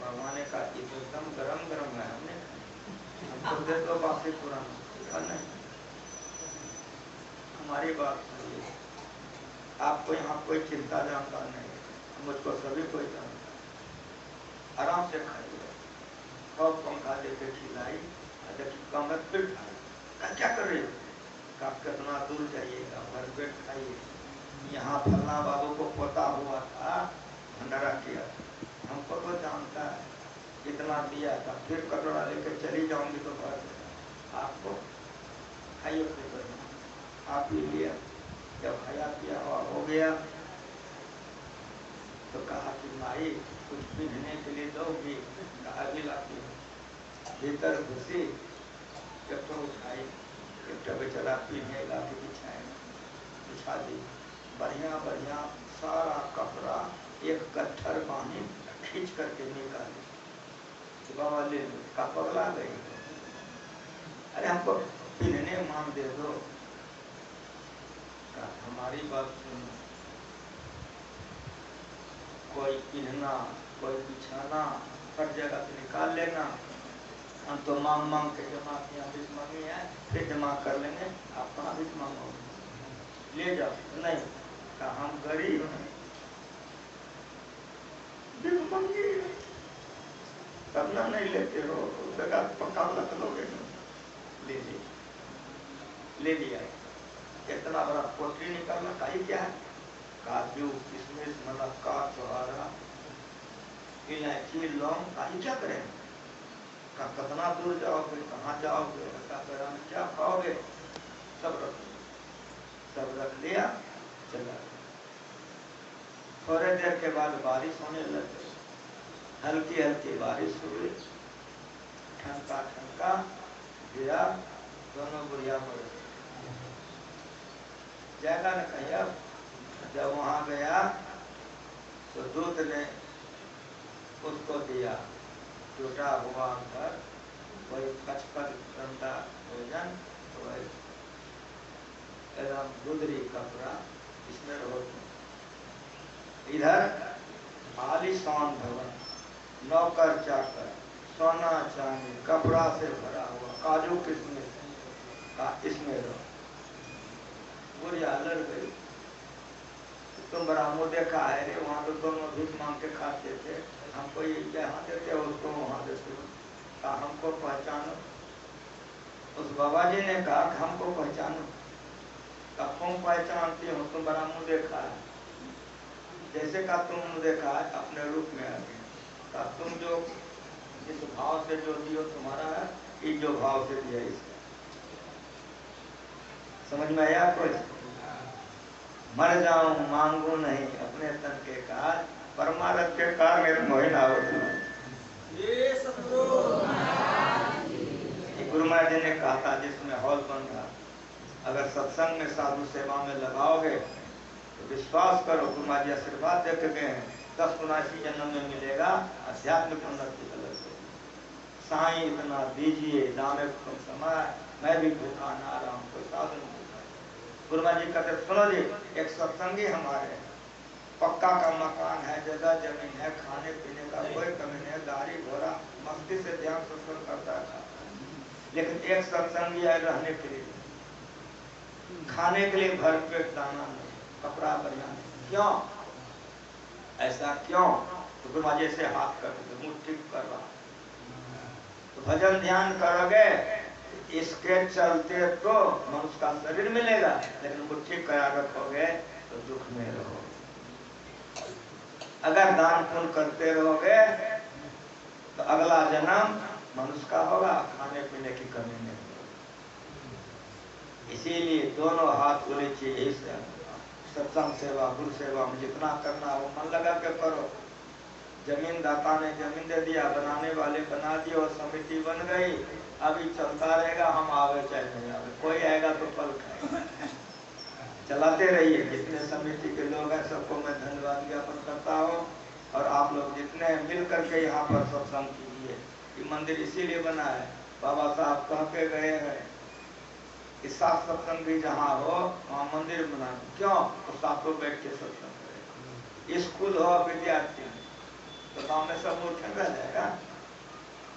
भगवान ने कहा एकदम गरम गरम है, हमने हमको दे दो बाकी पुराना नहीं। हमारी बात सुनिए, आपको यहाँ कोई चिंता जानता नहीं, मुझको सभी कोई जानता। आराम से खाइए। खूब पंखा देके खिलाई, कमर फिर खाई। क्या कर रही हो? कितना दूर जाइएगा, भर पेट खाइए। यहाँ फलना बाबू को पोता हुआ था, भंडारा किया, हमको तो जानता है, इतना दिया था, फिर कटोरा लेकर चली जाऊंगी तो भर देगा। आपको खाइए, फिर आप ही लिया। जब खाया पिया हो गया तो कहा कि माई कुछ पीने के लिए दोगी? कहा भी लाती हूँ। भीतर घुसी, जब तो उठाई, जब बेचारा पीने ला के बिछा दी। बढ़िया बढ़िया सारा कपड़ा एक कट्ठर पानी खींच करके निकाली। तो बाबा ले लो। का पगला गई? अरे हमको पीने मान दे दो। हमारी बात सुनो, कोई पीना कोई बिछाना हर जगह से निकाल लेना। हम तो मांग मांग के जमा किया, बीस मांगी है, फिर जमा कर लेंगे। आप कहाँ बीस मांगो, ले जाओ। नहीं, कहा हम गरीब हैं, बीस मांगी तब ना नहीं लेते हो, जगह पक्का लग लोगे। ले लिया। इतना बड़ा पोटली निकालना चाहिए। क्या है? काजू किशमिश मुनक्का छुहारा इलायची लौंग चाहिए। क्या करें? का कितना दूर जाओगे, कहाँ जाओगे, क्या खाओगे? सब रख लिया, चला। थोड़े देर के बाद बारिश होने लग गई। हल्की हल्की बारिश हुई, ठनका ठनका गिरा, दोनों बुढ़िया मर गई। जाएगा न कहीं। जब वहां गया तो दूत ने उसको दिया टूटा हुआ घर, वही पचपन गंदा भोजन, वही एकदम गुदरी कपड़ा, इसमें रहो। इधर आलीशान भवन, नौकर चाकर, सोना चांदी कपड़ा से भरा हुआ, काजू किशमिश का इसमें रहो। बुढ़िया लड़ गई। तुम बड़ा मुँह देखा है रे, वहाँ तो दोनों भीख मांग के खाते थे, हमको ये यहाँ देते हो, उसको वहाँ देते हो। कहा हमको पहचानो। उस बाबा जी ने कहा हमको पहचानो। कहा तुम पहचानती हो, तुम बड़ा मुँह देखा है। जैसे कहा तुम मुँह देखा है, अपने रूप में आ गए। कहा तुम जो इस भाव से जो दियो तुम्हारा है, ये जो भाव से दिया इसका समझ में आया कुछ? मर जाऊं मांगू नहीं अपने तन के कार, परमारथ के कार मेरे मोहिन आवत ये गुरु महाराज जी ने कहा था, जिसमें हॉल बन रहा, अगर सत्संग में साधु सेवा में लगाओगे तो विश्वास करो, गुरु महाराज जी आशीर्वाद देते गए हैं, 10 पुनासी जन्म में मिलेगा आध्यात्मिक उन्नति गलत है। साईं इतना दीजिए दामे तुम समय, मैं भी भूखा ना रहा हूँ, कोई साधन नहीं। गुरु महाराज जी कहते सुनो जी, एक सत्संगी हमारे पक्का का मकान है, जगह जमीन है, खाने पीने का कोई कमी नहीं, गाड़ी घोड़ा मस्ती से ध्यान सत्संग करता था, लेकिन एक सत्संगी है रहने के लिए, खाने के लिए भर पेट दाना नहीं, कपड़ा बढ़िया नहीं। क्यों ऐसा क्यों? तो गुरु महाराज जी से हाथ करते मुँह ठीक कर रहा, तो भजन ध्यान करोगे इसके चलते तो मनुष्य का शरीर मिलेगा, लेकिन मुट्ठी करा रखोगे तो दुख में रहोगे। अगर दान पुण्य करते रहोगे तो अगला जन्म मनुष्य का होगा, खाने पीने की कमी नहीं होगी। इसीलिए दोनों हाथ उलीचिए, इससे सत्संग सेवा गुरु सेवा में जितना करना हो मन लगा के करो। जमीन दाता ने जमीन दे दिया, बनाने वाले बना दिए और समिति बन गई, अभी चलता रहेगा, हम आवे चाहे नहीं आवे, कोई आएगा तो पल खाएगा। चलाते रहिए। जितने समिति के लोग हैं सबको मैं धन्यवाद ज्ञापन करता हूँ, और आप लोग जितने मिल करके यहाँ पर सत्संग कीजिए। ये मंदिर इसीलिए बना है, बाबा साहब कह के गए हैं कि साथ सत्संग भी जहाँ हो वहाँ मंदिर बना। क्यों? तो साथों बैठ के सत्संग करें। स्कूल हो विद्यार्थी तो गाँव में सब मूर्ख रह जाएगा।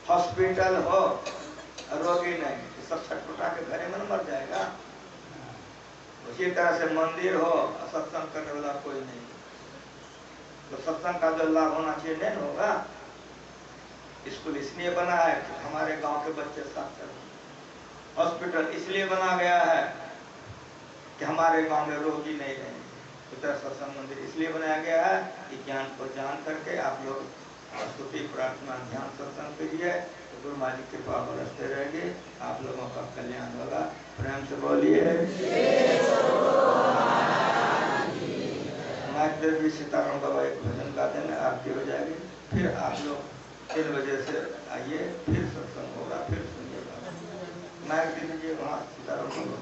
हॉस्पिटल हो रोगी नहीं तो सब छटपटा के घरे में मर जाएगा। उसी तरह से मंदिर हो सत्संग करने वाला कोई नहीं, तो सत्संग का जो लाभ होना चाहिए नहीं होगा। स्कूल इसलिए बना है कि हमारे गांव के बच्चे साथ चलें। हॉस्पिटल इसलिए बना गया है कि हमारे गांव में रोगी नहीं रहेंगे। तो तरह सत्संग मंदिर इसलिए बनाया गया है कि ज्ञान को जान करके आप लोग स्तुति प्रार्थना ध्यान सत्संग कीजिए, तो गुरु महाराज की कृपा बरसते रहेगी, आप लोगों का कल्याण होगा। प्रेम से बोलिए भी सीताराम बाबा एक भजन गाते हैं, आरती हो जाएगी, फिर आप लोग 3 बजे से आइए, फिर सत्संग होगा, फिर सुनिएगा। मैं दीजिए वहाँ सीताराम बाबा।